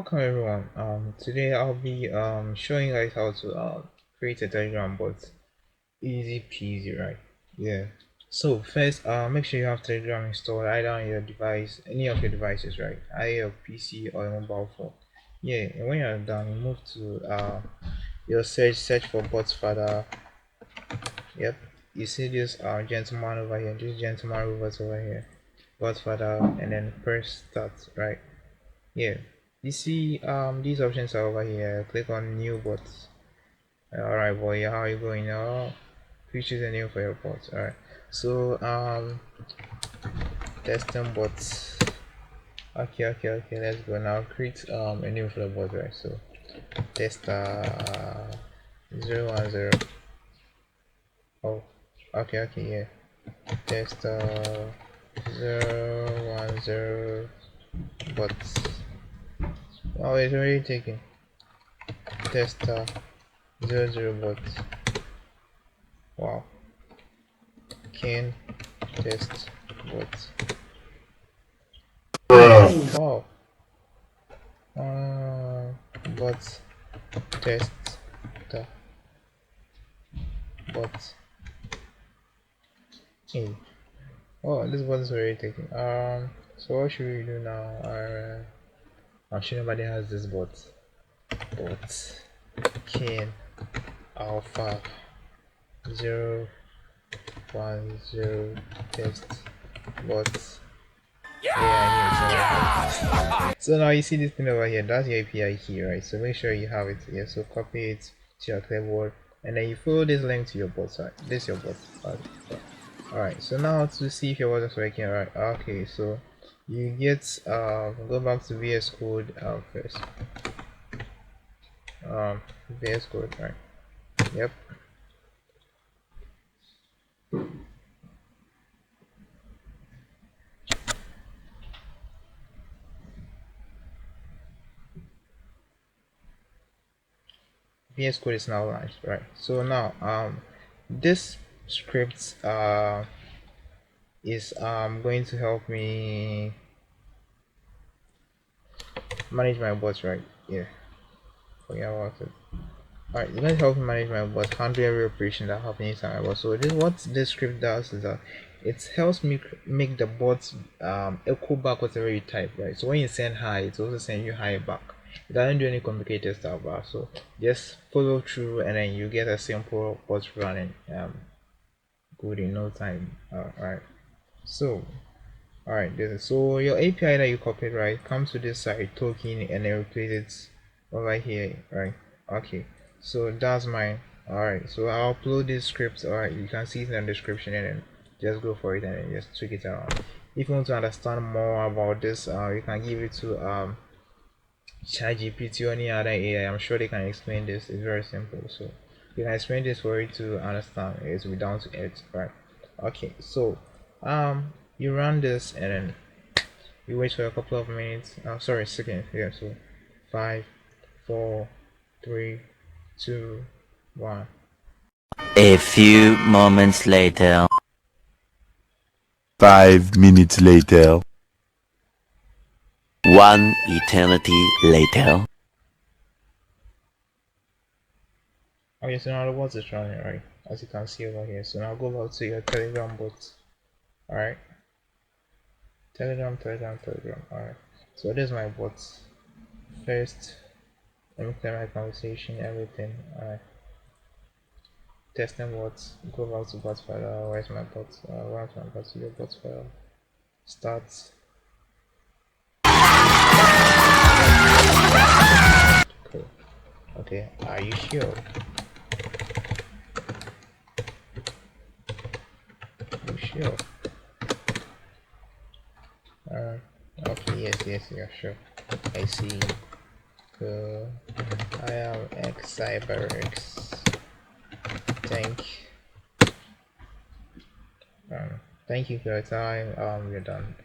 Welcome everyone. Today I'll be showing you guys how to create a Telegram bot. Easy peasy, right? Yeah. So first, make sure you have Telegram installed either on your device, any of your devices, right? Either your PC or your mobile phone. Yeah. And when you're done, you move to your search for bots father. Yep. You see this gentleman over here, this gentleman robots over here, bots father, and then press start, right? Yeah, you see these options are over here. Click on new bots. Alright boy, how are you going now? Please choose a name for your bots. Alright, so testing bots. Okay, let's go now. Create a name for the bot, right? So tester 010. Oh, okay, yeah. Tester 010 bots. Oh, it's already taken. Tester 00 bots. Wow. Can test bots. Oh. Bots test the bots. Hey. Oh, this bot is already taken. So what should we do now? I'm sure nobody has this bot. Bot can alpha 010 test bots. Yeah, so now you see this thing over here, that's your API key, right? So make sure you have it here. So copy it to your clipboard and then you follow this link to your bot site. This is your bot. Alright, so now to see if your bot is working. Alright, okay, so you get go back to VS Code first. VS Code, right? Yep. VS Code is now launched, right? So now this script is going to help me manage my bots, right? Yeah, forget about it. Alright, it's going to help me manage my bots, handle every operation that happens inside my bot. So this what this script does is that it helps me make the bots echo back whatever you type, right? So when you send hi, it's also sending you hi back. It doesn't do any complicated stuff, so just follow through and then you get a simple bot running good in no time. Alright, so alright, so your API that you copied, right, comes to this side token and then replace it over here, right? Okay, so that's mine. Alright, so I'll upload this script. Alright, you can see it in the description and then just go for it and then just tweak it around. If you want to understand more about this, you can give it to ChatGPT or any other AI. I'm sure they can explain this. It's very simple, so you can explain this for you to understand. It's down to it, right? Okay, so you run this and then you wait for a couple of minutes. Sorry, seconds. Yeah, so 5, 4, 3, 2, 1. A few moments later. 5 minutes later. 1 eternity later. Okay, so now the bot is running, right? As you can see over here. So now go back to your Telegram bot. Alright. Telegram. Alright. So this is my bot. First, let me clear my conversation, everything. Alright. Testing bots. Go back to bot file. Where's my bot? Where's my bot? To your bot file. Start. Cool. Okay, are you sure? You sure? Okay, yes, yeah, sure. I see. Cool. I am Xcyberex. Thank you for your time. We're done.